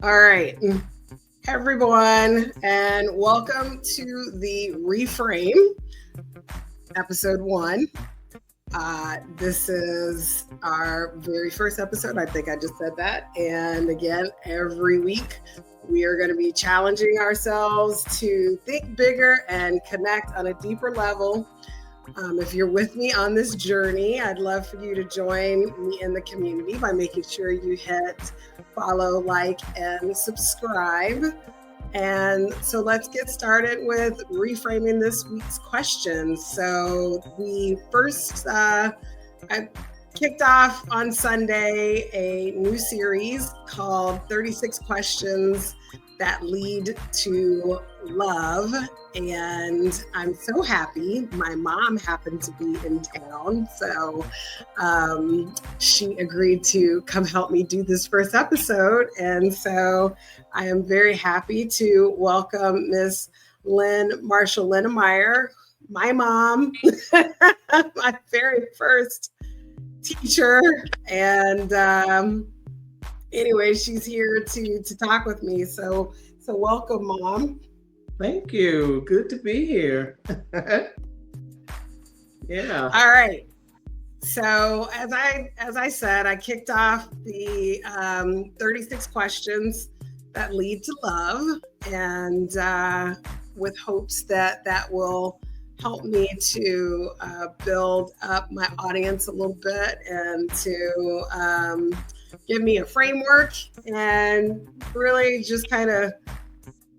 All right, everyone, and welcome to the Reframe, episode 1. This is our very first episode. I think I just said that. And again, every week, we are going to be challenging ourselves to think bigger and connect on a deeper level. If you're with me on this journey, I'd love for you to join me in the community by making sure you hit follow, like, and subscribe. And so let's get started with reframing this week's questions. So the first, I kicked off on Sunday a new series called 36 Questions That Lead to Love. And I'm so happy. My mom happened to be in town, so she agreed to come help me do this first episode. And so I am very happy to welcome Miss Lynn Marshall Linnemeier, my mom, my very first teacher. And anyway, she's here to talk with me. So welcome, Mom. Thank you. Good to be here. Yeah. All right. So as I said, I kicked off the 36 questions that lead to love, and with hopes that will help me to build up my audience a little bit and to give me a framework and really just kind of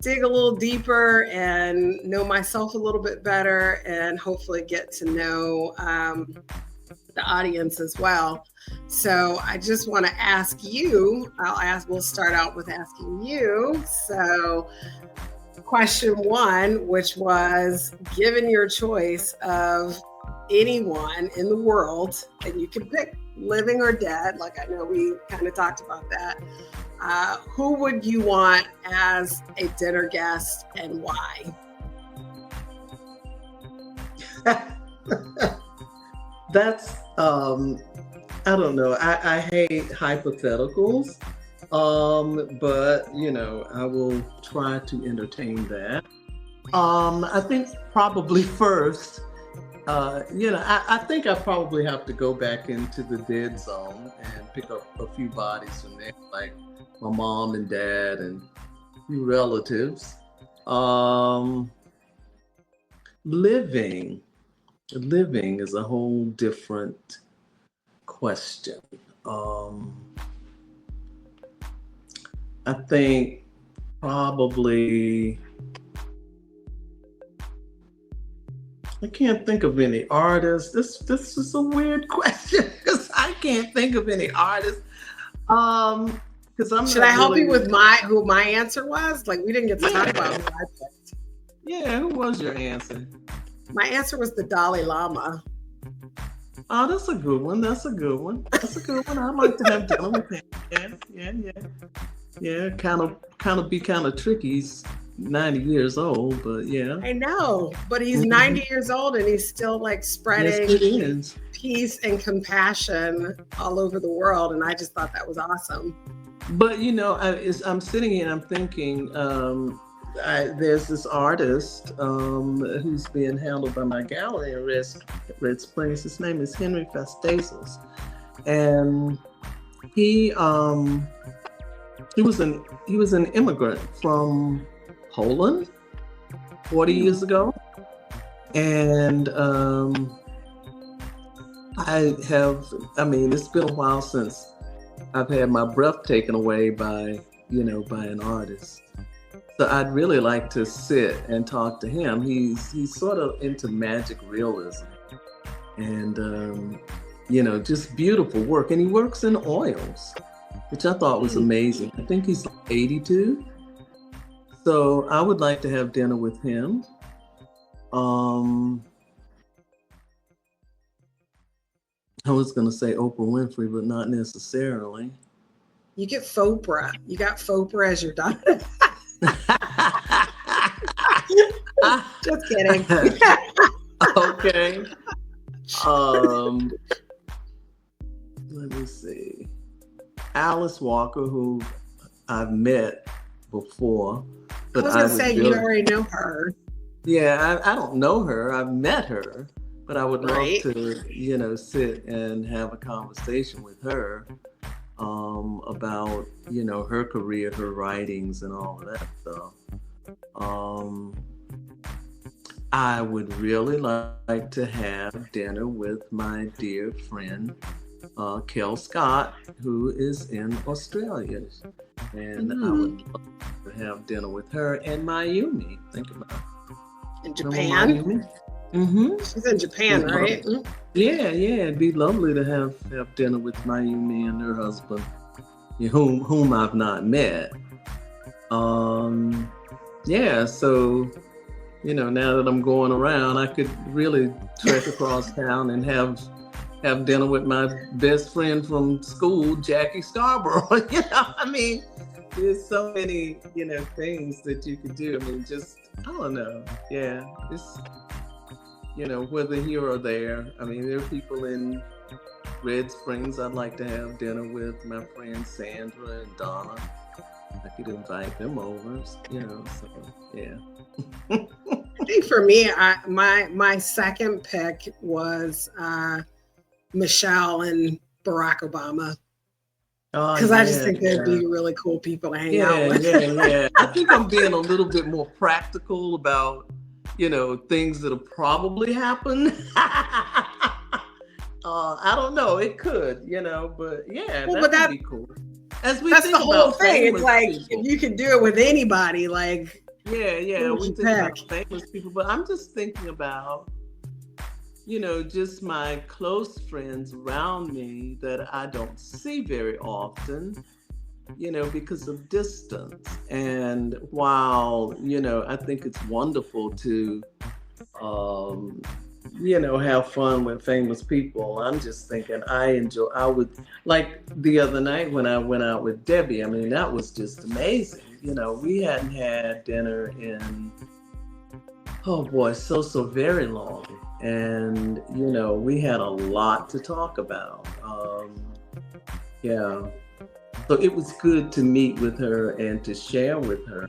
dig a little deeper and know myself a little bit better and hopefully get to know the audience as well. So I just want to ask you, we'll start out with asking you. So question 1, which was, given your choice of anyone in the world, and you can pick living or dead, like I know we kind of talked about that, who would you want as a dinner guest and why? That's, I don't know. I hate hypotheticals, but, I will try to entertain that. I think probably first, I think I probably have to go back into the dead zone and pick up a few bodies from there, like my mom and dad and a few relatives. Living is a whole different question. I think probably, I can't think of any artists. This is a weird question because I can't think of any artists. Should I help you with who my answer was? Like, we didn't get to talk about who I picked. Yeah, who was your answer? My answer was the Dalai Lama. Oh, that's a good one. I like to have dinner with him. Yeah. Kind of be tricky. He's 90 years old, but yeah. I know, but he's 90 years old and he's still like spreading peace and compassion all over the world. And I just thought that was awesome. But I'm sitting here and I'm thinking, there's this artist who's being handled by my gallery in Red Springs. His name is Henry Festazos, and he was an immigrant from Poland 40 years ago, and it's been a while since I've had my breath taken away by an artist. So I'd really like to sit and talk to him. He's sort of into magic realism and, just beautiful work. And he works in oils, which I thought was amazing. I think he's 82. So I would like to have dinner with him. I was going to say Oprah Winfrey, but not necessarily. You get Fopra. You got Fopra as your daughter. Just kidding. Okay. Let me see. Alice Walker, who I've met before, I but was I gonna would say you really, already know her, yeah, I don't know her. I've met her, but I would love right? to, sit and have a conversation with her about, her career, her writings, and all of that stuff. Um, I would really like to have dinner with my dear friend, Kel Scott, who is in Australia. And I would Mm, love to have dinner with her and Mayumi. Think about it. in Remember Japan. Mayumi? Mm-hmm. She's in Japan, right? Mm. Yeah, yeah. It'd be lovely to have dinner with Mayumi and her husband, whom I've not met. Um, yeah, so now that I'm going around, I could really trek across town and have dinner with my best friend from school, Jackie Scarborough. I mean, there's so many, things that you could do. I mean, just I don't know. Yeah, it's whether here or there. I mean, there are people in Red Springs I'd like to have dinner with. My friends Sandra and Donna. I could invite them over. So yeah. I think for me, my second pick was Michelle and Barack Obama, Oh because I just yeah, think they'd yeah. be really cool people to hang out Yeah, with. yeah, yeah. I think I'm being a little bit more practical about, things that'll probably happen. I don't know. It could, but yeah, Well, that but would be cool. As we that's the think whole about thing. It's famous like people. if you could do it with anybody, like Yeah, who yeah, would we you think about pick? famous people, but I'm just thinking about, just my close friends around me that I don't see very often, because of distance. And while, I think it's wonderful to, um, have fun with famous people, I'm just thinking I would, like the other night when I went out with Debbie, I mean, that was just amazing. We hadn't had dinner in, oh boy, so very long. And, we had a lot to talk about. Yeah. So it was good to meet with her and to share with her,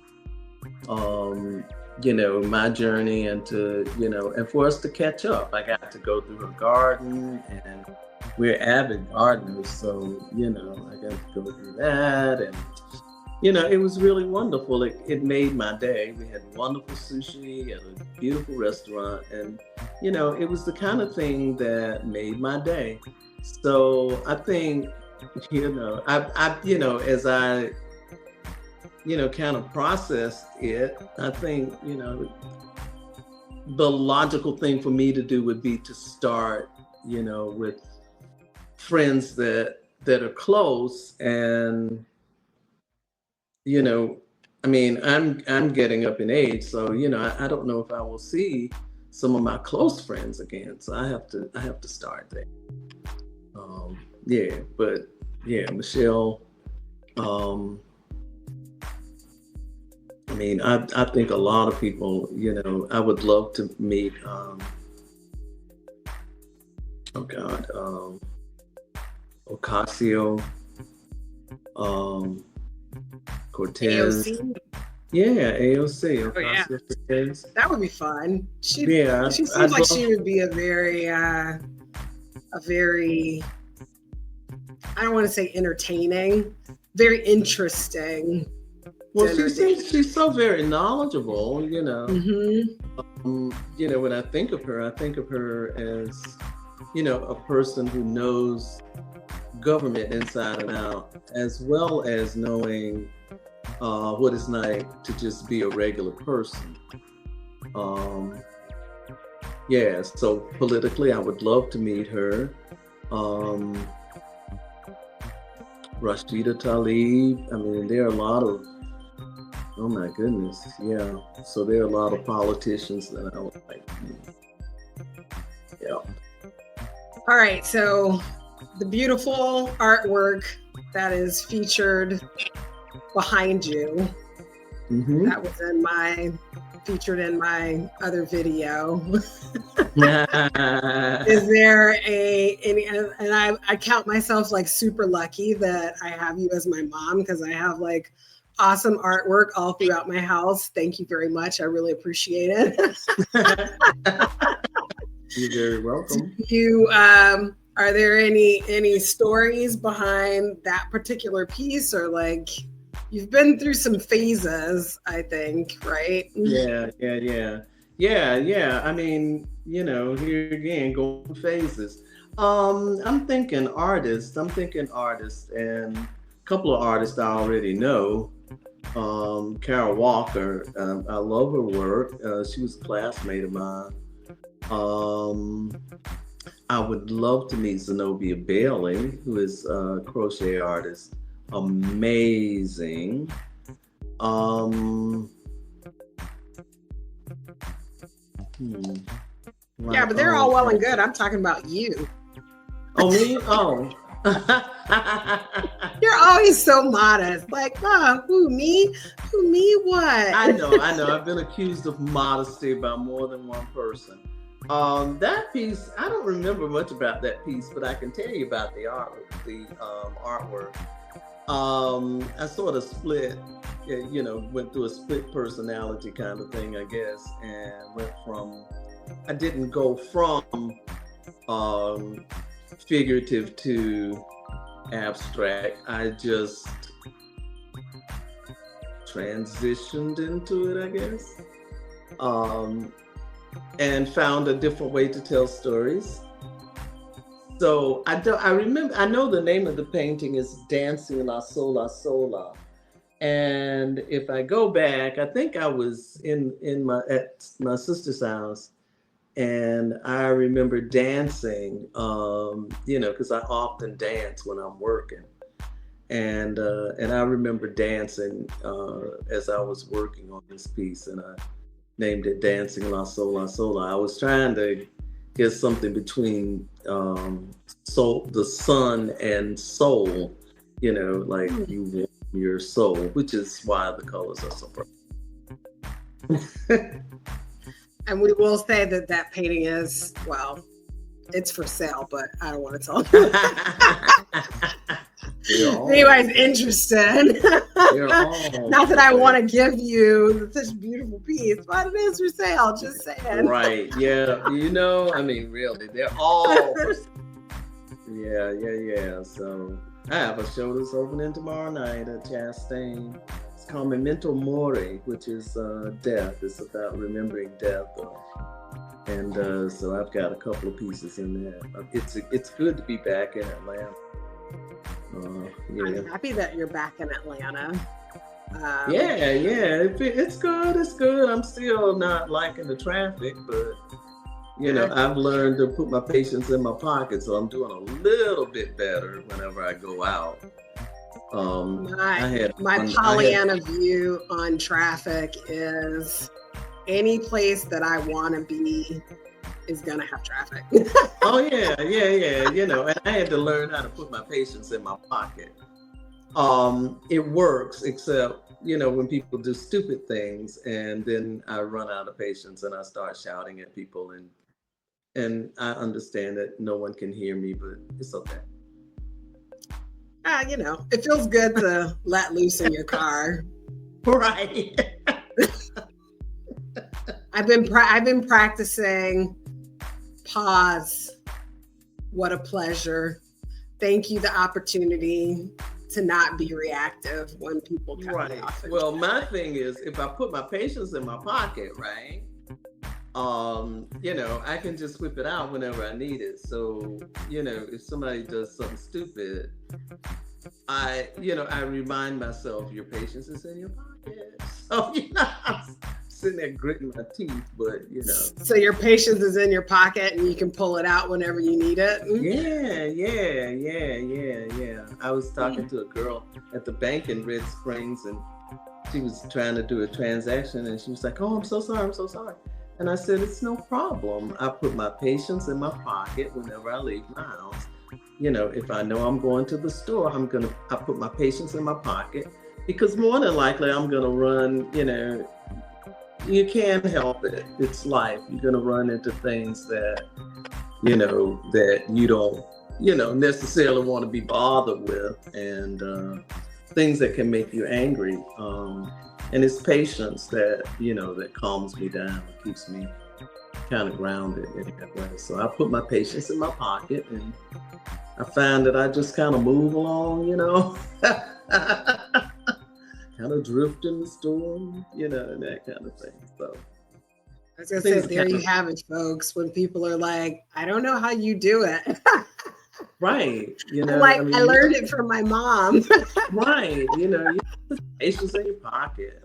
my journey and and for us to catch up. I got to go through her garden and we're avid gardeners. So, I got to go through that and, it was really wonderful. It made my day. We had wonderful sushi at a beautiful restaurant and, it was the kind of thing that made my day. So I think, as I, kind of processed it, I think, the logical thing for me to do would be to start, with friends that are close and, I mean, I'm getting up in age, so, I don't know if I will see some of my close friends again. So I have to start there. Yeah, but yeah, Michelle, I mean, I think a lot of people, I would love to meet, oh God, Ocasio, Cortez. AOC. Yeah, AOC, Oh yeah, Ocasio Cortez. that would be fun. Yeah, She seems I'd like love. she would be a very I don't want to say entertaining, very interesting Well, dinner date. she's so very knowledgeable. Mm-hmm. When I think of her as, a person who knows government inside and out, as well as knowing what it's like to just be a regular person. Yeah, so politically, I would love to meet her. Rashida Tlaib. I mean, there are a lot of, oh my goodness, yeah. So there are a lot of politicians that I would like to meet. Yeah. All right, so the beautiful artwork that is featured behind you Mm-hmm. That was featured in my other video. Is there any, and I count myself like super lucky that I have you as my mom, because I have like awesome artwork all throughout my house. Thank you very much. I really appreciate it. You're very welcome. Are there any stories behind that particular piece, or like you've been through some phases, I think, right? Yeah. I mean, here again, going through phases. I'm thinking artists, and a couple of artists I already know. Carol Walker, I love her work. She was a classmate of mine. I would love to meet Zenobia Bailey, who is a crochet artist. Amazing. Yeah, but they're all well and good. I'm talking about you. Oh, me? Oh. You're always so modest. Like, who, me? Who, me, what? I know. I've been accused of modesty by more than one person. That piece, I don't remember much about that piece, but I can tell you about the artwork. I sort of split, went through a split personality kind of thing, I guess, and I didn't go from figurative to abstract. I just transitioned into it, I guess. And found a different way to tell stories. So I know the name of the painting is Dancing La Sola Sola. And if I go back, I think I was at my sister's house, and I remember dancing, because I often dance when I'm working. And I remember dancing as I was working on this piece, and I named it Dancing La Sola Sola. I was trying to get something between the sun and soul, like you warm your soul, which is why the colors are so bright. And we will say that painting is, well, it's for sale, but I don't want to tell you. If anybody's interested. Not that I want to give you such a beautiful piece, but it is for sale, just saying. Right, yeah. I mean, really, they're all for sale. Yeah. So I have a show that's opening tomorrow night at Chastain. It's called Memento Mori, which is death. It's about remembering death. And so I've got a couple of pieces in there. It's good to be back in Atlanta. I'm happy that you're back in Atlanta. It's good. I'm still not liking the traffic, but I've learned to put my patience in my pocket, so I'm doing a little bit better whenever I go out. My Pollyanna view on traffic is any place that I want to be is gonna have traffic. Oh yeah. And I had to learn how to put my patience in my pocket. It works, except when people do stupid things, and then I run out of patience and I start shouting at people, and I understand that no one can hear me, but it's okay. It feels good to let loose in your car. Right. I've been practicing pause. What a pleasure. Thank you the opportunity to not be reactive when people cut me off. Well, my thing is, if I put my patience in my pocket, right, I can just whip it out whenever I need it. So, if somebody does something stupid, I remind myself, your patience is in your pocket. So, I'm sitting there gritting my teeth, but So your patience is in your pocket and you can pull it out whenever you need it? Yeah. I was talking to a girl at the bank in Red Springs, and she was trying to do a transaction, and she was like, "Oh, I'm so sorry. And I said, "It's no problem. I put my patience in my pocket whenever I leave my house. If I know I'm going to the store, I put my patience in my pocket. because more than likely I'm going to run, you can't help it. It's life. You're going to run into things that, that you don't, necessarily want to be bothered with, and things that can make you angry. And it's patience that, that calms me down, keeps me kind of grounded in that way. So I put my patience in my pocket, and I find that I just kind of move along, kind of drift in the storm, and that kind of thing. So as I said, there you have it, folks. When people are like, I don't know how you do it. Right. I learned it from my mom. Right. You put patience in your pocket.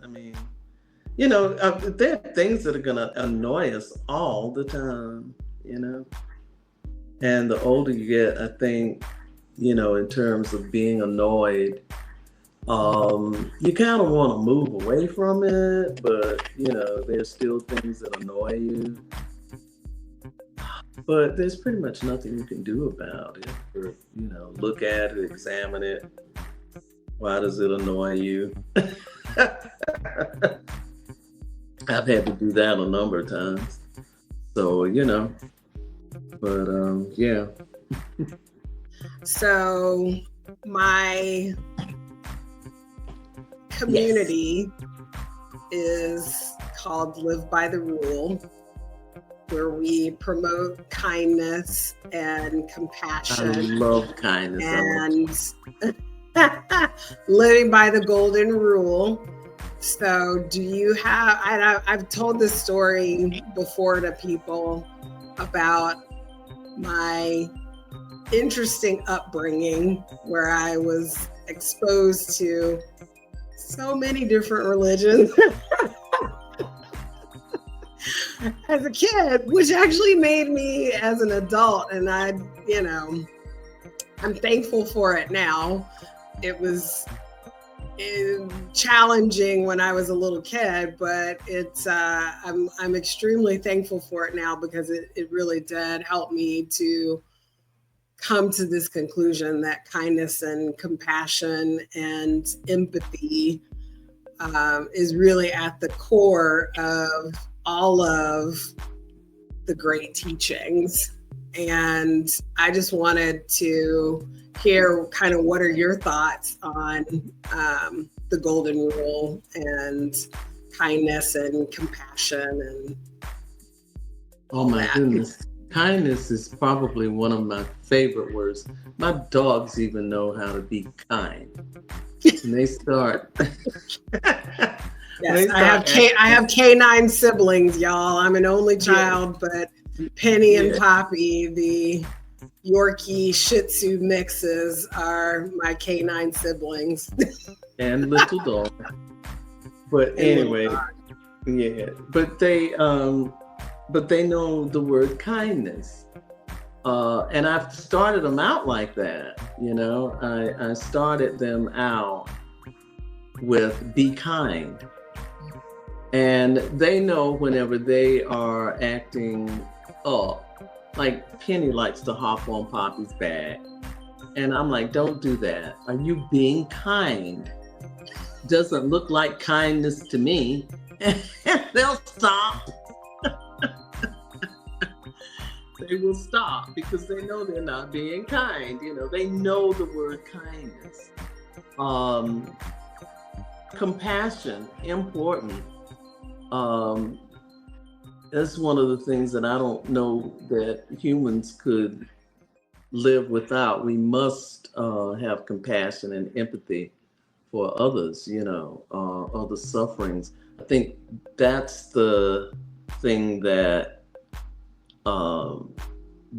There are things that are going to annoy us all the time, and the older you get, I think, in terms of being annoyed, you kind of want to move away from it, but, there's still things that annoy you. But there's pretty much nothing you can do about it, or, look at it, examine it. Why does it annoy you? I've had to do that a number of times. So, but yeah. So my community is called Live by the Rule, where we promote kindness and compassion. I love kindness. And living by the golden rule. So do you have, I've told this story before to people about my interesting upbringing, where I was exposed to so many different religions as a kid, which actually made me as an adult. And I'm thankful for it now. It was challenging when I was a little kid, but it's I'm extremely thankful for it now, because it really did help me to come to this conclusion that kindness and compassion and empathy is really at the core of all of the great teachings. And I just wanted to hear kind of what are your thoughts on the golden rule and kindness and compassion and oh my goodness. Kindness is probably one of my favorite words. My dogs even know how to be kind. And they start. Yes, I have canine siblings, y'all. I'm an only child, but Penny and Poppy, the Yorkie Shih Tzu mixes, are my canine siblings. And little dog. But anyway, but they know the word kindness. And I've started them out like that, I started them out with be kind. And they know whenever they are acting up, like Penny likes to hop on Poppy's back. And I'm like, don't do that. Are you being kind? Doesn't look like kindness to me. And they'll stop. They will stop because they know they're not being kind. They know the word kindness. Compassion, important. That's one of the things that I don't know that humans could live without. We must have compassion and empathy for others, other sufferings. I think that's the thing that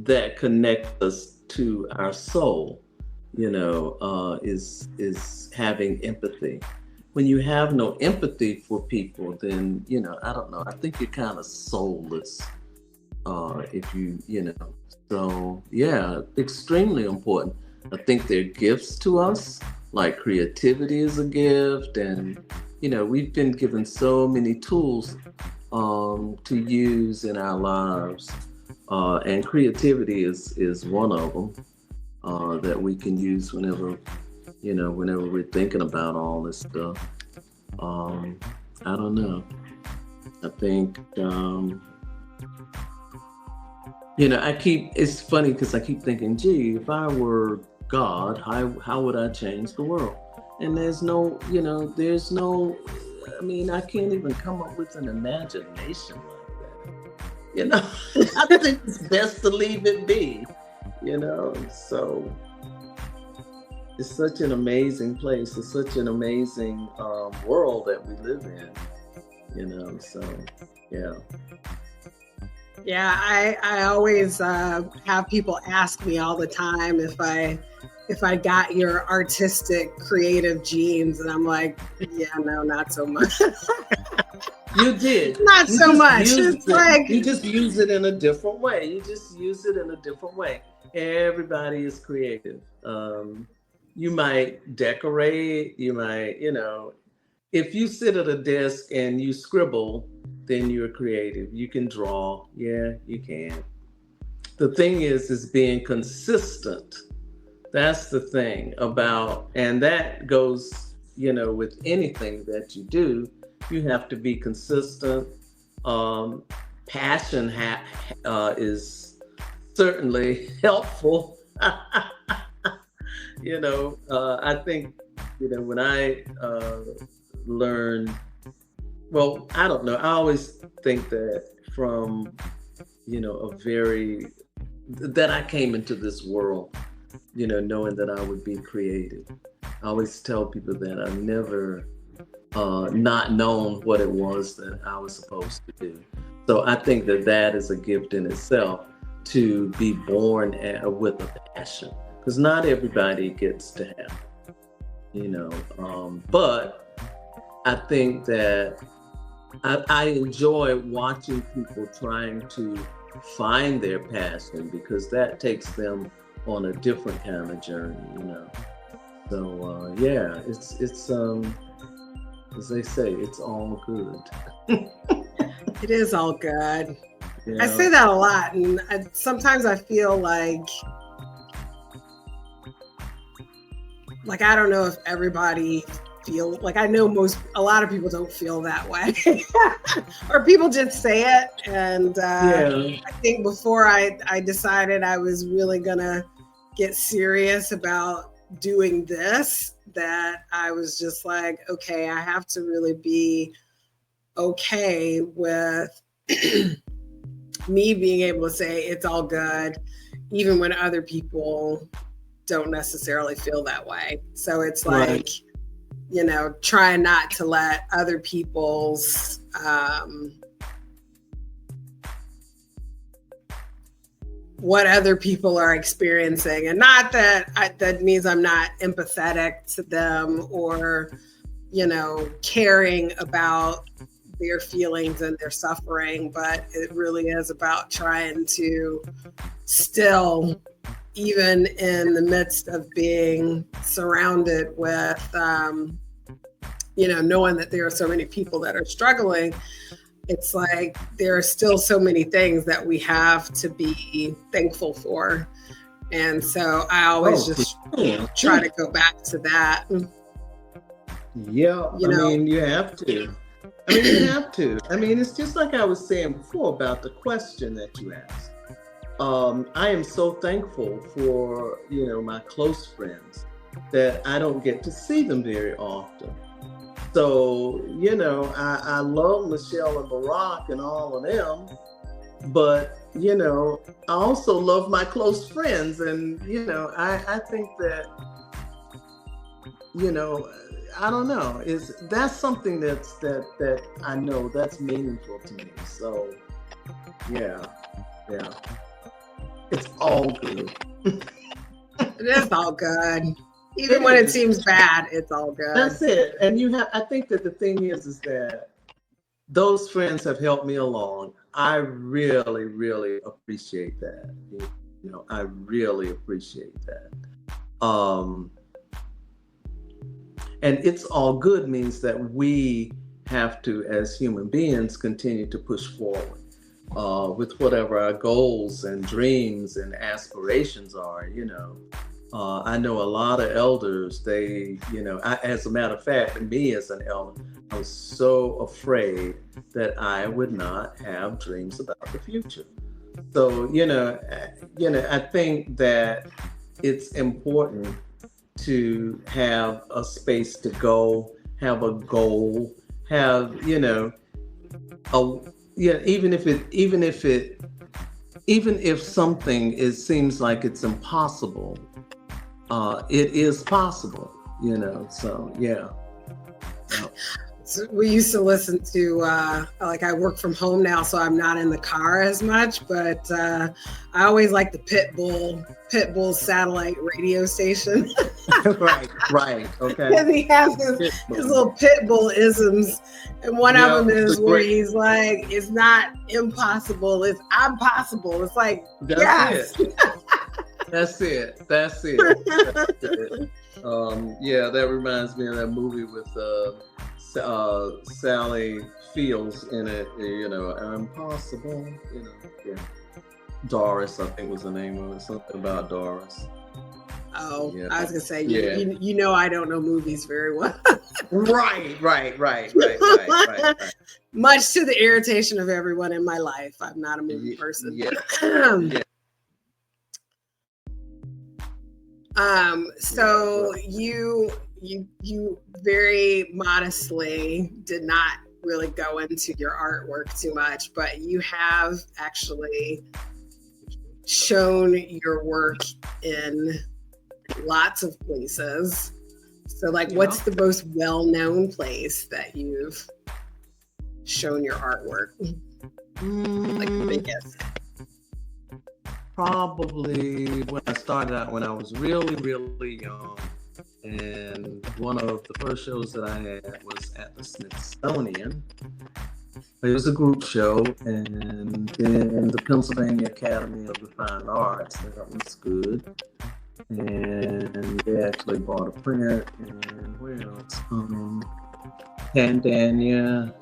that connects us to our soul, is having empathy. When you have no empathy for people, then, I don't know, I think you're kind of soulless, if you so yeah, extremely important. I think they're gifts to us, like creativity is a gift, and, we've been given so many tools to use in our lives, and creativity is one of them that we can use whenever whenever we're thinking about all this stuff. I don't know. I think, it's funny because I keep thinking, gee, if I were God, how would I change the world? And I can't even come up with an imagination like that. I think it's best to leave it be, so it's such an amazing place. It's such an amazing world that we live in, so yeah. Yeah, I always have people ask me all the time if I got your artistic, creative genes, and I'm like, yeah, no, not so much. You did. Not so much. It's like you just use it in a different way. Everybody is creative. You might decorate. You might, if you sit at a desk and you scribble, then you're creative. You can draw. Yeah, you can. The thing is being consistent. That's the thing and that goes, with anything that you do, you have to be consistent. Passion is certainly helpful. I think, when I learned, well, I don't know. I always think that from, that I came into this world, knowing that I would be creative. I always tell people that I've never not known what it was that I was supposed to do. So I think that is a gift in itself, to be born with a passion, because not everybody gets to have it, but I think that I enjoy watching people trying to find their passion, because that takes them on a different kind of journey, So yeah, it's as they say, it's all good. It is all good. I say that a lot, and sometimes I feel like I don't know if everybody feel like, I know a lot of people don't feel that way, or people just say it. And I think before I decided I was really gonna get serious about doing this, that I was just like, okay, I have to really be okay with me being able to say it's all good, even when other people don't necessarily feel that way. So it's like, right, trying not to let other people's what other people are experiencing, and not that that means I'm not empathetic to them or caring about their feelings and their suffering, but it really is about trying to still, even in the midst of being surrounded with, knowing that there are so many people that are struggling, it's like there are still so many things that we have to be thankful for. And so I always try to go back to that. Yeah, you have to. You have to. It's just like I was saying before about the question that you asked. I am so thankful for, my close friends, that I don't get to see them very often. So, I love Michelle and Barack and all of them, but, I also love my close friends. And, I think that, I don't know, that's something that I know that's meaningful to me. So, yeah. It's all good. It is all good. Even when it seems bad, it's all good. That's it. And I think that the thing is that those friends have helped me along. I really, really appreciate that. I really appreciate that. And it's all good means that we have to, as human beings, continue to push forward with whatever our goals and dreams and aspirations are, I know a lot of elders, as a matter of fact, me as an elder, I was so afraid that I would not have dreams about the future. So, I think that it's important to have a space to go, have a goal, have, a, yeah, even if something seems like it's impossible, it is possible, so yeah. So we used to listen to, like I work from home now, so I'm not in the car as much, but I always like the Pitbull satellite radio station. Right, okay. And he has his little Pitbull isms. And one of them is where he's like, it's not impossible, it's I'm possible. It's like, yes. That's it. Yeah, that reminds me of that movie with Sally Fields in it, impossible, yeah. Doris, I think was the name of it, something about Doris. Oh, yeah. I was gonna say, I don't know movies very well. Right. Much to the irritation of everyone in my life. I'm not a movie person. Yeah. So you very modestly did not really go into your artwork too much, but you have actually shown your work in lots of places. So what's the most well-known place that you've shown your artwork? Like the biggest? Probably when I started out, when I was really, really young. And one of the first shows that I had was at the Smithsonian. It was a group show, and then the Pennsylvania Academy of the Fine Arts. That was good. And they actually bought a print. And where else? Tandania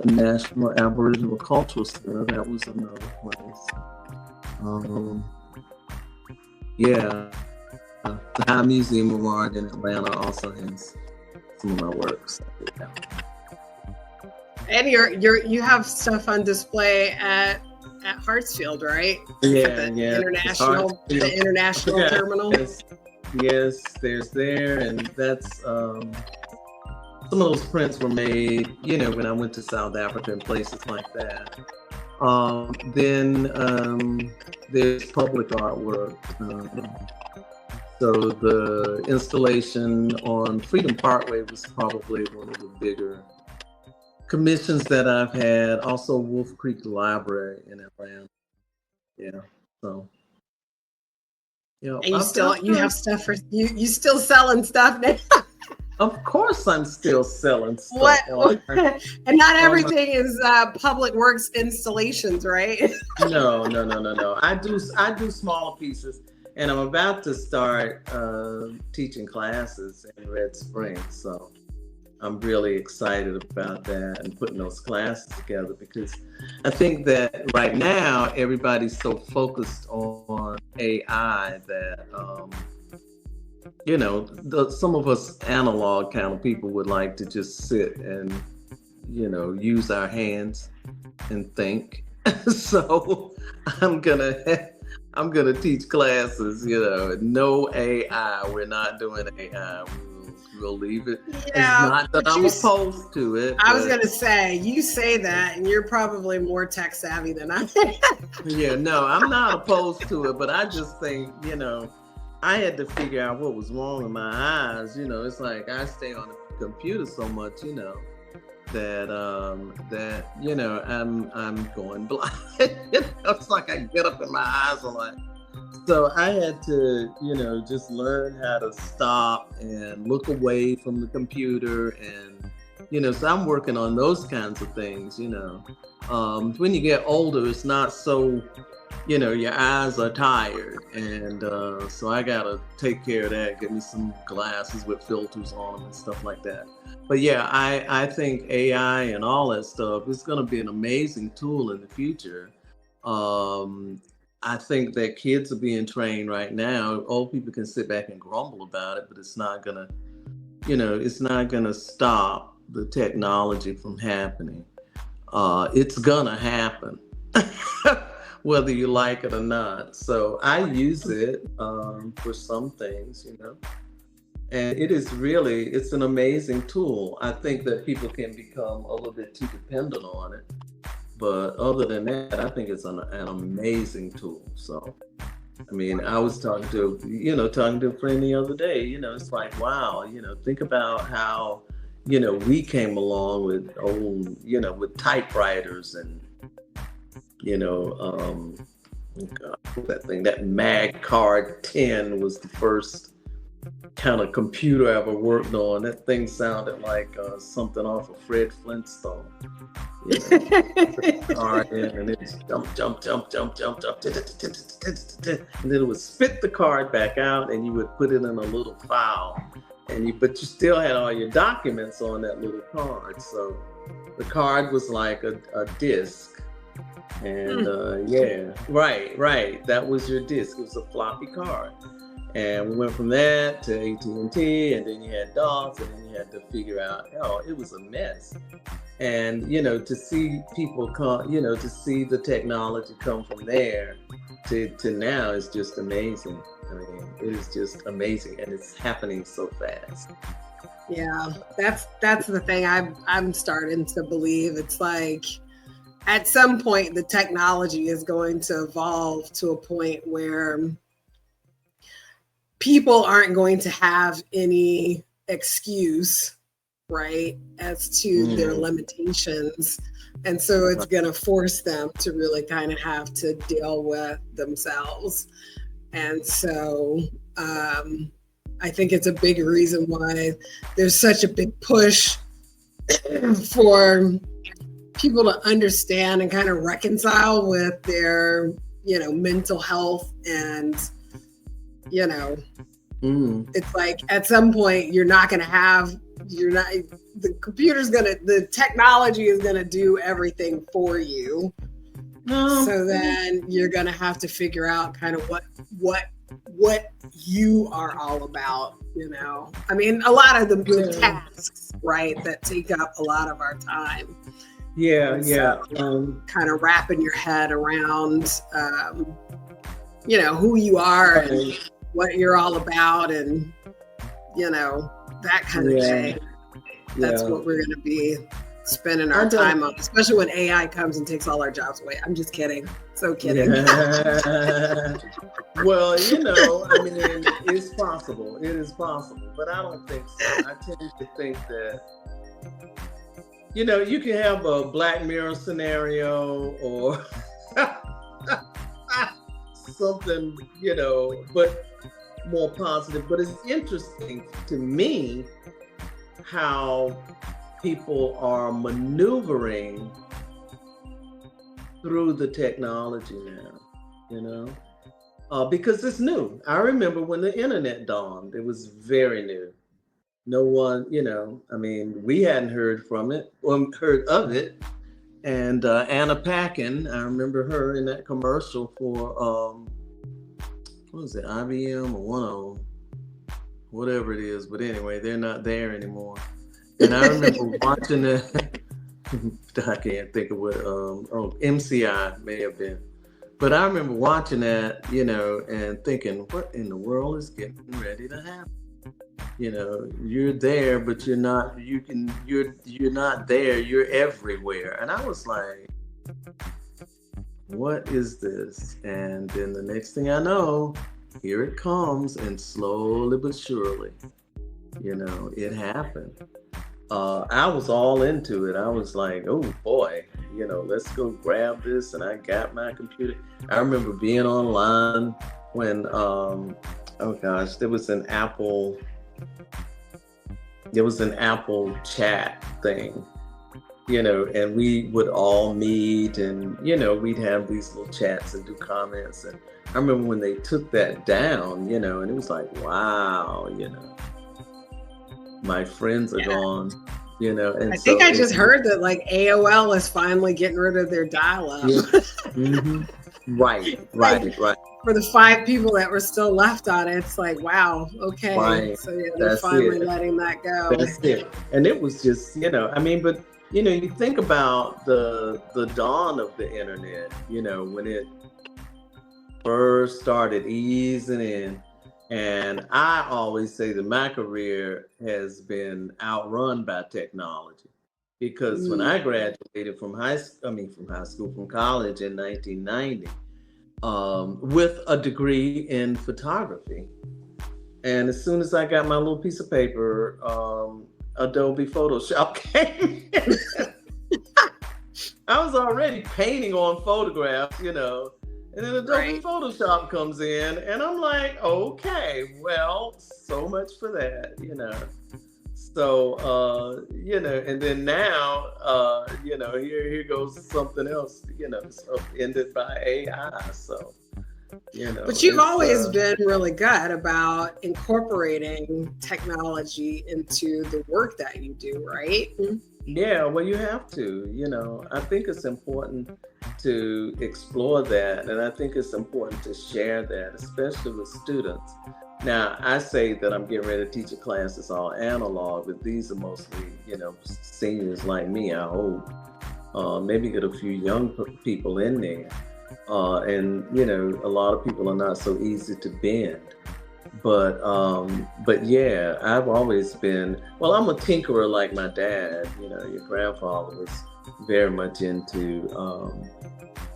National Aboriginal Cultural Center. That was another place. The High Museum of Art in Atlanta also has some of my works. Yeah. And you have stuff on display at Hartsfield, right? Yeah. The international terminal. Yes, there's there, and that's some of those prints were made, when I went to South Africa and places like that. Then there's public artwork. So the installation on Freedom Parkway was probably one of the bigger commissions that I've had. Also Wolf Creek Library in Atlanta. Yeah. So. And you have stuff for you still selling stuff now? Of course I'm still selling stuff. What? And not everything is public works installations, right? No. I do smaller pieces, and I'm about to start teaching classes in Red Springs. So I'm really excited about that and putting those classes together, because I think that right now everybody's so focused on AI that some of us analog kind of people would like to just sit and use our hands and think. So I'm gonna teach classes, no AI. We're not doing AI. We'll leave it. Yeah, it's not that I'm opposed to it. I was gonna say, you say that, and you're probably more tech savvy than I am. Yeah, no, I'm not opposed to it, but I just think, I had to figure out what was wrong with my eyes. It's like I stay on the computer so much, that I'm going blind. It's like I get up and my eyes are like. So I had to, just learn how to stop and look away from the computer, and so I'm working on those kinds of things. When you get older, it's not so. Your eyes are tired, and so I gotta take care of that. Get me some glasses with filters on them and stuff like that. But yeah, I think AI and all that stuff is gonna be an amazing tool in the future. I think that kids are being trained right now. Old people can sit back and grumble about it, but it's not gonna, it's not gonna stop the technology from happening. It's gonna happen, whether you like it or not. So I use it for some things, and it's an amazing tool. I think that people can become a little bit too dependent on it. But other than that, I think it's an amazing tool. So, I mean, I was talking to a friend the other day, it's like, wow, think about how, we came along with old, with typewriters and, that thing, that Mag Card 10 was the first kind of computer I ever worked on. That thing sounded like something off of Fred Flintstone. Card in, and it was jump, and then it would spit the card back out, and you would put it in a little file, but you still had all your documents on that little card. So the card was like a disc, and right, that was your disc. It was a floppy card. And we went from that to AT&T, and then you had DOS, and then you had to figure out, it was a mess. And, to see people come, to see the technology come from there to now is just amazing. I mean, it is just amazing, and it's happening so fast. Yeah, that's the thing I'm starting to believe. It's like, at some point, the technology is going to evolve to a point where people aren't going to have any excuse, right, as to their limitations. And so it's going to force them to really kind of have to deal with themselves. And so I think it's a big reason why there's such a big push for people to understand and kind of reconcile with their, mental health. And it's like, at some point the technology is going to do everything for you. So then you're going to have to figure out kind of what you are all about, I mean, a lot of the tasks, right, that take up a lot of our time. Kind of wrapping your head around, who you are and what you're all about, and that kind of thing. That's what we're going to be spending our time on, especially when AI comes and takes all our jobs away. I'm just kidding. So kidding. Well, I mean, it's possible. It is possible, but I don't think so. I tend to think that, you can have a Black Mirror scenario or something, but more positive. But it's interesting to me how people are maneuvering through the technology now, because it's new. I remember when the internet dawned, it was very new. No one, I mean, we hadn't heard of it. And Anna Paquin, I remember her in that commercial for, what was it, IBM or one of them, whatever it is. But anyway, they're not there anymore. And I remember watching it. I can't think of what, MCI may have been. But I remember watching that, and thinking, what in the world is getting ready to happen? You're there, but you're not, you're not there, you're everywhere. And I was like, what is this? And then the next thing I know, here it comes, and slowly but surely, it happened. I was all into it. I was like, oh boy, let's go grab this. And I got my computer. I remember being online when, there was an Apple chat thing, and we would all meet, and, we'd have these little chats and do comments. And I remember when they took that down, and it was like, wow, my friends are gone, and I think I just heard that like AOL is finally getting rid of their dial-up. Right, Like, right. for the 5 people that were still left on it, it's like, wow, okay. Right. So yeah, they're That's finally it. letting that go. That's it. And it was just, I mean, but you think about the dawn of the internet, when it first started easing in. And I always say that my career has been outrun by technology. Because when I graduated from from college in 1990, with a degree in photography. And as soon as I got my little piece of paper, Adobe Photoshop came in. I was already painting on photographs, and then Adobe Photoshop comes in, and I'm like, okay, well, so much for that, So, and then now, here goes something else, so ended by AI. So, But you've always been really good about incorporating technology into the work that you do, right? Yeah, well, you have to, I think it's important to explore that. And I think it's important to share that, especially with students. Now, I say that I'm getting ready to teach a class that's all analog, but these are mostly, seniors like me, I hope. Maybe get a few young people in there. And, a lot of people are not so easy to bend. But yeah, I've always been, well, I'm a tinkerer like my dad. Your grandfather was very much into,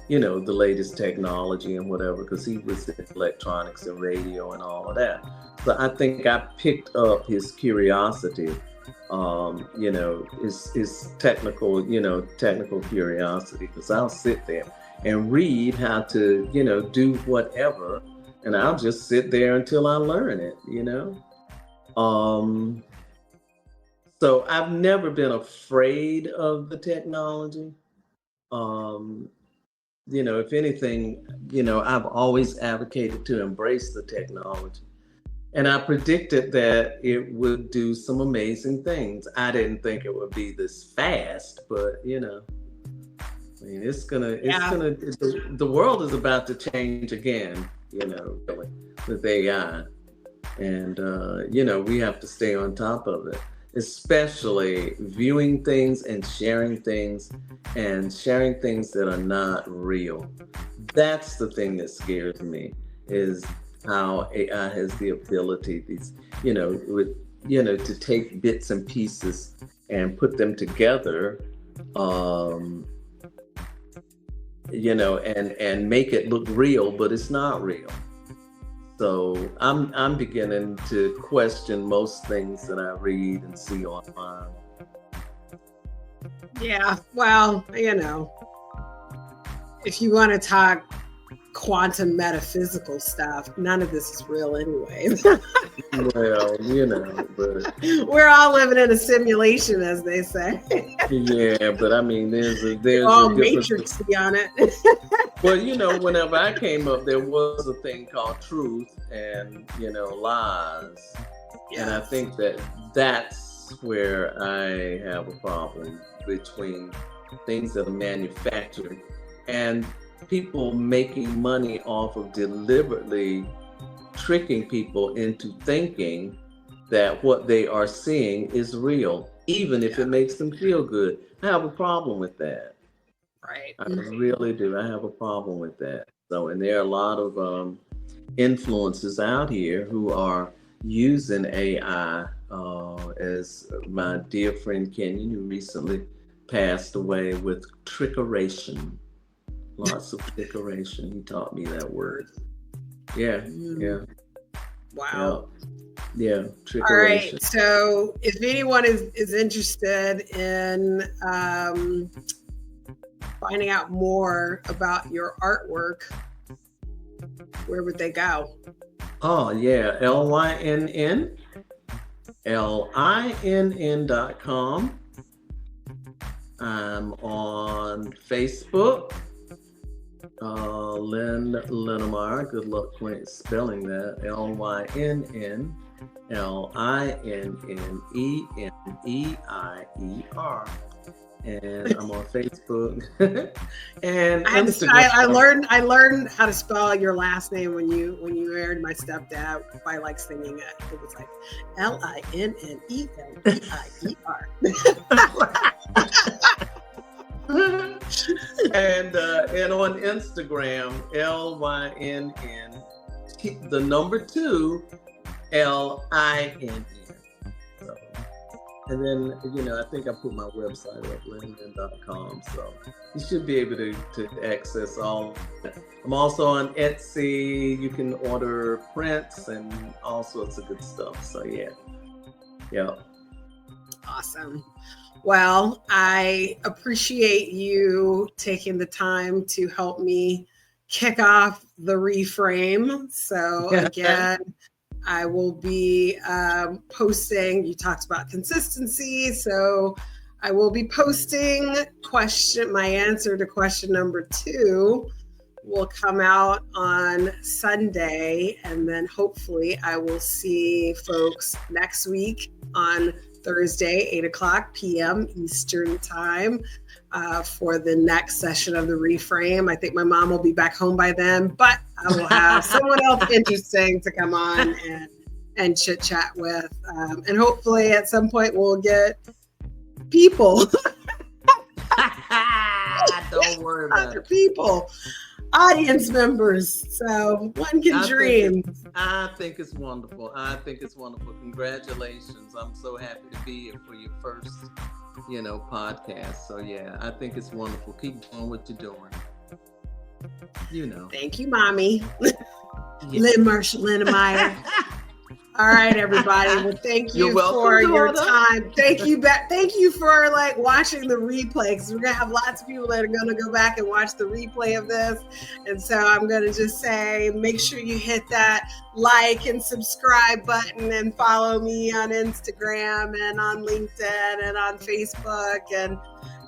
the latest technology and whatever, because he was in electronics and radio and all of that. So I think I picked up his curiosity, his technical curiosity, because I'll sit there and read how to, do whatever. And I'll just sit there until I learn it, So I've never been afraid of the technology. If anything, I've always advocated to embrace the technology. And I predicted that it would do some amazing things. I didn't think it would be this fast, but I mean, the world is about to change again, really, with AI. And, we have to stay on top of it, especially viewing things and sharing things that are not real. That's the thing that scares me, is how AI has the ability, to take bits and pieces and put them together, and make it look real, but it's not real. So I'm beginning to question most things that I read and see online. Yeah, well, if you want to talk quantum metaphysical stuff, none of this is real anyway. Well, but we're all living in a simulation, as they say. Yeah, but I mean, there's all matrixy on it. Well, whenever I came up, there was a thing called truth and lies, and I think that's where I have a problem, between things that are manufactured and people making money off of deliberately tricking people into thinking that what they are seeing is real, even if it makes them feel good. I have a problem with that. Right. I really do. I have a problem with that. So, and there are a lot of influencers out here who are using AI, as my dear friend Kenyon, who recently passed away, with trickeration. Lots of trickeration. He taught me that word. Yeah, yeah. Wow. Yeah, trickeration. All right. So if anyone is interested in finding out more about your artwork, where would they go? Oh, yeah. LYNN.com. I'm on Facebook. Lynn Linnemeier. Good luck spelling that. LYNNLINNENEMEIER. and I'm on Facebook and I had to. Instagram. I learned how to spell your last name when you married my stepdad by like singing it. It was like Linnemeier. And on Instagram, LYNN, the number 2, LINN. So, and then, I think I put my website up, linneman.com. So you should be able to access all. I'm also on Etsy. You can order prints and all sorts of good stuff. So yeah. Awesome. Well, I appreciate you taking the time to help me kick off the Reframe. So again, I will be posting, you talked about consistency, so I will be posting my answer to question number 2 will come out on Sunday, and then hopefully I will see folks next week on Thursday, 8:00 p.m. Eastern time for the next session of the Reframe. I think my mom will be back home by then, but I will have someone else interesting to come on and chit chat with. And hopefully at some point we'll get people. Don't worry about it. People. Audience members. So one can dream. I think it's wonderful. Congratulations. I'm so happy to be here for your first, podcast. So yeah, I think it's wonderful. Keep doing what you're doing. Thank you, Mommy. Lynn Marshall Linnemeier. All right, everybody. Well, thank you for your time. Thank you for watching the replay, because we're gonna have lots of people that are gonna go back and watch the replay of this. And so I'm gonna just say, make sure you hit that like and subscribe button and follow me on Instagram and on LinkedIn and on Facebook and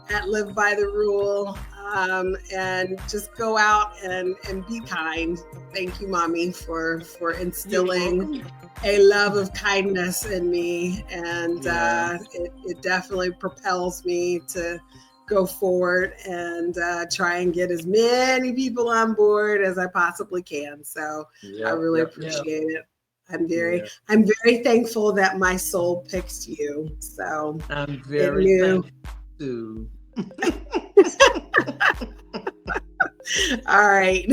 at Live by the Rule. And just go out and be kind. Thank you, Mommy, for instilling a love of kindness in me. And it definitely propels me to go forward and try and get as many people on board as I possibly can. So I really appreciate it. I'm very thankful that my soul picked you. So I'm very thankful too. All right.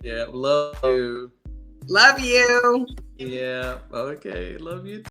Yeah. Love you. Love you. Yeah. Okay. Love you too.